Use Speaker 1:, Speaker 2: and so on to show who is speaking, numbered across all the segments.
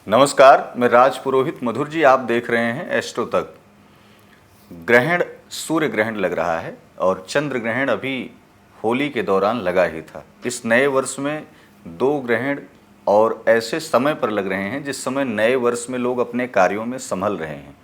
Speaker 1: नमस्कार, मैं राज पुरोहित मधुर जी। आप देख रहे हैं एस्ट्रो तक। ग्रहण, सूर्य ग्रहण लग रहा है और चंद्र ग्रहण अभी होली के दौरान लगा ही था। इस नए वर्ष में दो ग्रहण और ऐसे समय पर लग रहे हैं जिस समय नए वर्ष में लोग अपने कार्यों में संभल रहे हैं।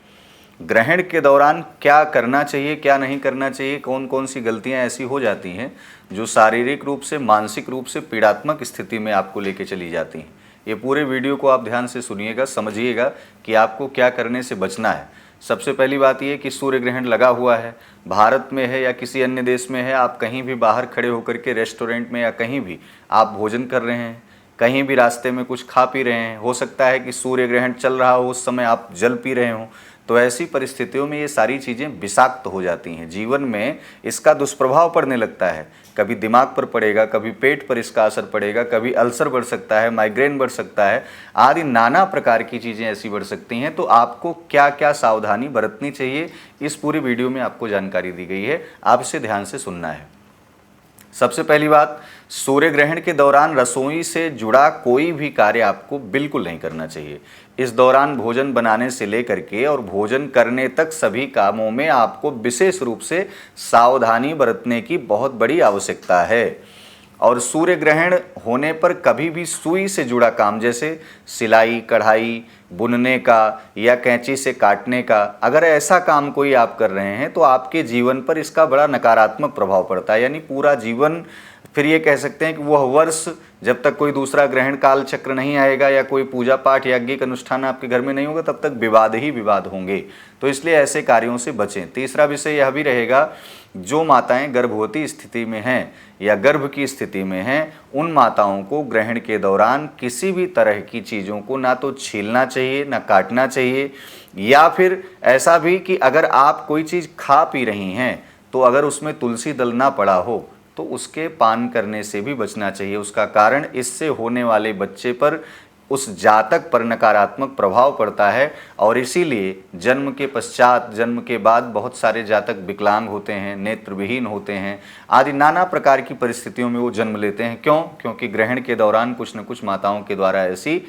Speaker 1: ग्रहण के दौरान क्या करना चाहिए, क्या नहीं करना चाहिए, कौन कौन सी गलतियां ऐसी हो जाती हैं जो शारीरिक रूप से, मानसिक रूप से पीड़ात्मक स्थिति में आपको लेके चली जाती हैं। ये पूरे वीडियो को आप ध्यान से सुनिएगा, समझिएगा कि आपको क्या करने से बचना है। सबसे पहली बात ये कि सूर्य ग्रहण लगा हुआ है, भारत में है या किसी अन्य देश में है, आप कहीं भी बाहर खड़े होकर के रेस्टोरेंट में या कहीं भी आप भोजन कर रहे हैं, कहीं भी रास्ते में कुछ खा पी रहे हैं, हो सकता है कि सूर्य ग्रहण चल रहा हो उस समय आप जल पी रहे हो। तो ऐसी परिस्थितियों में ये सारी चीज़ें विषाक्त हो जाती हैं, जीवन में इसका दुष्प्रभाव पड़ने लगता है। कभी दिमाग पर पड़ेगा, कभी पेट पर इसका असर पड़ेगा, कभी अल्सर बढ़ सकता है, माइग्रेन बढ़ सकता है, आदि नाना प्रकार की चीज़ें ऐसी बढ़ सकती हैं। तो आपको क्या क्या सावधानी बरतनी चाहिए, इस पूरी वीडियो में आपको जानकारी दी गई है, आप इसे ध्यान से सुनना है। सबसे पहली बात, सूर्य ग्रहण के दौरान रसोई से जुड़ा कोई भी कार्य आपको बिल्कुल नहीं करना चाहिए। इस दौरान भोजन बनाने से लेकर के और भोजन करने तक सभी कामों में आपको विशेष रूप से सावधानी बरतने की बहुत बड़ी आवश्यकता है। और सूर्य ग्रहण होने पर कभी भी सुई से जुड़ा काम जैसे सिलाई, कढ़ाई, बुनने का या कैंची से काटने का, अगर ऐसा काम कोई आप कर रहे हैं तो आपके जीवन पर इसका बड़ा नकारात्मक प्रभाव पड़ता है। यानी पूरा जीवन, फिर ये कह सकते हैं कि वह वर्ष जब तक कोई दूसरा ग्रहण काल चक्र नहीं आएगा या कोई पूजा पाठ यज्ञिक अनुष्ठान आपके घर में नहीं होगा, तब तक विवाद ही विवाद होंगे। तो इसलिए ऐसे कार्यों से बचें। तीसरा विषय यह भी रहेगा, जो माताएं गर्भवती स्थिति में हैं या गर्भ की स्थिति में हैं, उन माताओं को ग्रहण के दौरान किसी भी तरह की चीज़ों को ना तो छीलना चाहिए, ना काटना चाहिए, या फिर ऐसा भी कि अगर आप कोई चीज़ खा पी रही हैं तो अगर उसमें तुलसी दल ना पड़ा हो तो उसके पान करने से भी बचना चाहिए। उसका कारण, इससे होने वाले बच्चे पर, उस जातक पर नकारात्मक प्रभाव पड़ता है और इसीलिए जन्म के पश्चात, जन्म के बाद बहुत सारे जातक विकलांग होते हैं, नेत्रविहीन होते हैं, आदि नाना प्रकार की परिस्थितियों में वो जन्म लेते हैं। क्यों? क्योंकि ग्रहण के दौरान कुछ न कुछ माताओं के द्वारा ऐसी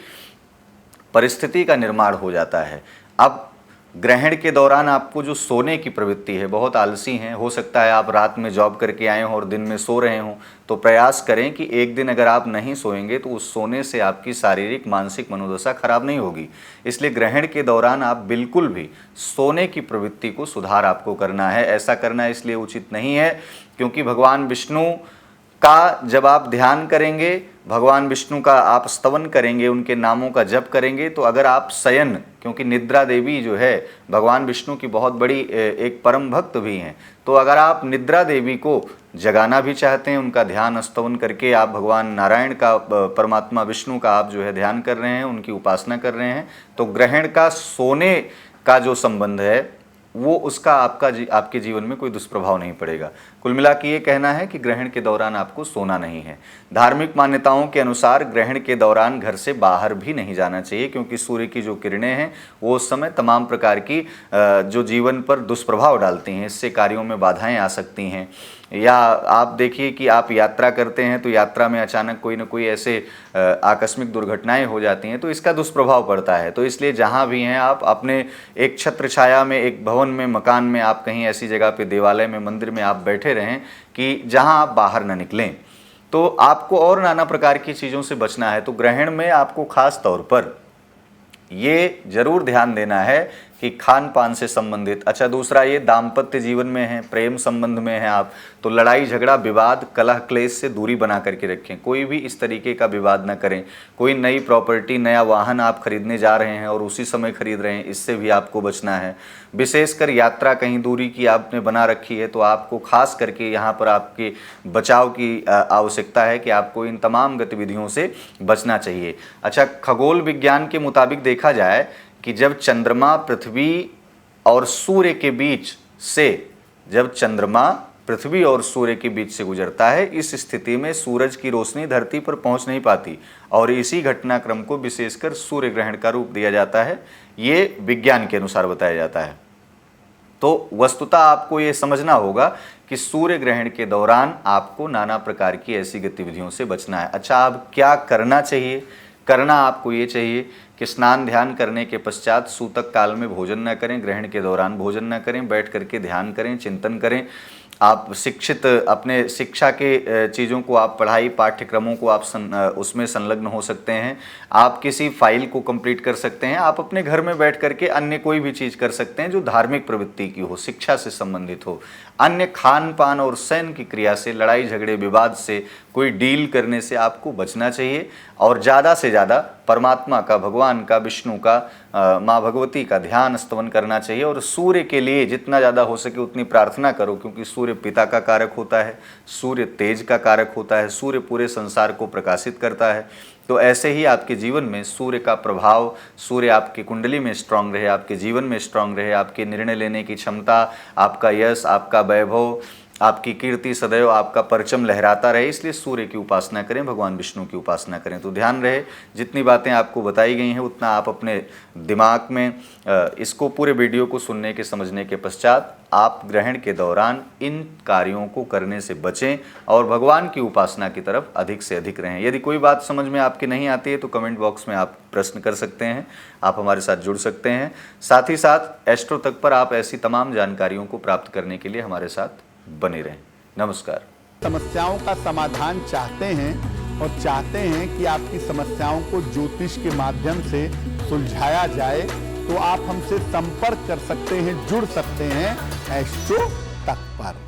Speaker 1: परिस्थिति का निर्माण हो जाता है। अब ग्रहण के दौरान आपको जो सोने की प्रवृत्ति है, बहुत आलसी हैं, हो सकता है आप रात में जॉब करके आए हों और दिन में सो रहे हों, तो प्रयास करें कि एक दिन अगर आप नहीं सोएंगे तो उस सोने से आपकी शारीरिक, मानसिक मनोदशा खराब नहीं होगी। इसलिए ग्रहण के दौरान आप बिल्कुल भी सोने की प्रवृत्ति को सुधार आपको करना है। ऐसा करना इसलिए उचित नहीं है क्योंकि भगवान विष्णु का जब आप ध्यान करेंगे, भगवान विष्णु का आप स्तवन करेंगे, उनके नामों का जप करेंगे, तो अगर आप शयन, क्योंकि निद्रा देवी जो है भगवान विष्णु की बहुत बड़ी एक परम भक्त भी हैं, तो अगर आप निद्रा देवी को जगाना भी चाहते हैं, उनका ध्यान स्तवन करके आप भगवान नारायण का, परमात्मा विष्णु का आप जो है ध्यान कर रहे हैं, उनकी उपासना कर रहे हैं, तो ग्रहण का सोने का जो संबंध है वो उसका आपके जीवन में कोई दुष्प्रभाव नहीं पड़ेगा। कुल मिला के ये कहना है कि ग्रहण के दौरान आपको सोना नहीं है। धार्मिक मान्यताओं के अनुसार ग्रहण के दौरान घर से बाहर भी नहीं जाना चाहिए क्योंकि सूर्य की जो किरणें हैं वो उस समय तमाम प्रकार की जो जीवन पर दुष्प्रभाव डालती हैं, इससे कार्यों में बाधाएं आ सकती हैं। या आप देखिए कि आप यात्रा करते हैं तो यात्रा में अचानक कोई ना कोई ऐसे आकस्मिक दुर्घटनाएं हो जाती हैं, तो इसका दुष्प्रभाव पड़ता है। तो इसलिए जहाँ भी हैं आप, अपने एक छत्र छाया में, एक भवन में, मकान में, आप कहीं ऐसी जगह पे, देवालय में, मंदिर में आप बैठे रहें कि जहाँ आप बाहर न निकलें। तो आपको और नाना प्रकार की चीज़ों से बचना है। तो ग्रहण में आपको खास तौर पर ये जरूर ध्यान देना है कि खान पान से संबंधित। अच्छा, दूसरा ये दाम्पत्य जीवन में है, प्रेम संबंध में है आप, तो लड़ाई झगड़ा, विवाद, कलह क्लेश से दूरी बना करके रखें। कोई भी इस तरीके का विवाद न करें। कोई नई प्रॉपर्टी, नया वाहन आप खरीदने जा रहे हैं और उसी समय खरीद रहे हैं, इससे भी आपको बचना है। विशेषकर यात्रा कहीं दूरी की आपने बना रखी है तो आपको खास करके यहाँ पर आपके बचाव की आवश्यकता है कि आपको इन तमाम गतिविधियों से बचना चाहिए। अच्छा, खगोल विज्ञान के मुताबिक देखा जाए कि जब चंद्रमा पृथ्वी और सूर्य के बीच से, जब चंद्रमा पृथ्वी और सूर्य के बीच से गुजरता है, इस स्थिति में सूरज की रोशनी धरती पर पहुंच नहीं पाती और इसी घटनाक्रम को विशेषकर सूर्य ग्रहण का रूप दिया जाता है। ये विज्ञान के अनुसार बताया जाता है। तो वस्तुतः आपको ये समझना होगा कि सूर्य ग्रहण के दौरान आपको नाना प्रकार की ऐसी गतिविधियों से बचना है। अच्छा, अब क्या करना चाहिए, करना आपको ये चाहिए कि स्नान ध्यान करने के पश्चात सूतक काल में भोजन न करें, ग्रहण के दौरान भोजन न करें, बैठ करके ध्यान करें, चिंतन करें। आप शिक्षित अपने शिक्षा के चीज़ों को, आप पढ़ाई पाठ्यक्रमों को आप उसमें संलग्न हो सकते हैं। आप किसी फाइल को कंप्लीट कर सकते हैं। आप अपने घर में बैठ करके अन्य कोई भी चीज़ कर सकते हैं जो धार्मिक प्रवृत्ति की हो, शिक्षा से संबंधित हो। अन्य खान पान और शयन की क्रिया से, लड़ाई झगड़े विवाद से, कोई डील करने से आपको बचना चाहिए और ज़्यादा से ज़्यादा परमात्मा का, भगवान का, विष्णु का, माँ भगवती का ध्यान स्तवन करना चाहिए। और सूर्य के लिए जितना ज़्यादा हो सके उतनी प्रार्थना करो, क्योंकि सूर्य पिता का कारक होता है, सूर्य तेज का कारक होता है, सूर्य पूरे संसार को प्रकाशित करता है। तो ऐसे ही आपके जीवन में सूर्य का प्रभाव, सूर्य आपकी कुंडली में स्ट्रांग रहे, आपके जीवन में स्ट्रांग रहे, आपके निर्णय लेने की क्षमता, आपका यश, आपका वैभव, आपकी कीर्ति सदैव, आपका परचम लहराता रहे। इसलिए सूर्य की उपासना करें, भगवान विष्णु की उपासना करें। तो ध्यान रहे, जितनी बातें आपको बताई गई हैं उतना आप अपने दिमाग में इसको, पूरे वीडियो को सुनने के, समझने के पश्चात आप ग्रहण के दौरान इन कार्यों को करने से बचें और भगवान की उपासना की तरफ अधिक से अधिक रहें। यदि कोई बात समझ में आपकी नहीं आती है तो कमेंट बॉक्स में आप प्रश्न कर सकते हैं, आप हमारे साथ जुड़ सकते हैं। साथ ही साथ एस्ट्रो तक पर आप ऐसी तमाम जानकारियों को प्राप्त करने के लिए हमारे साथ बने रहें। नमस्कार।
Speaker 2: समस्याओं का समाधान चाहते हैं और चाहते हैं कि आपकी समस्याओं को ज्योतिष के माध्यम से सुलझाया जाए, तो आप हमसे संपर्क कर सकते हैं, जुड़ सकते हैं एस्ट्रो तक पर।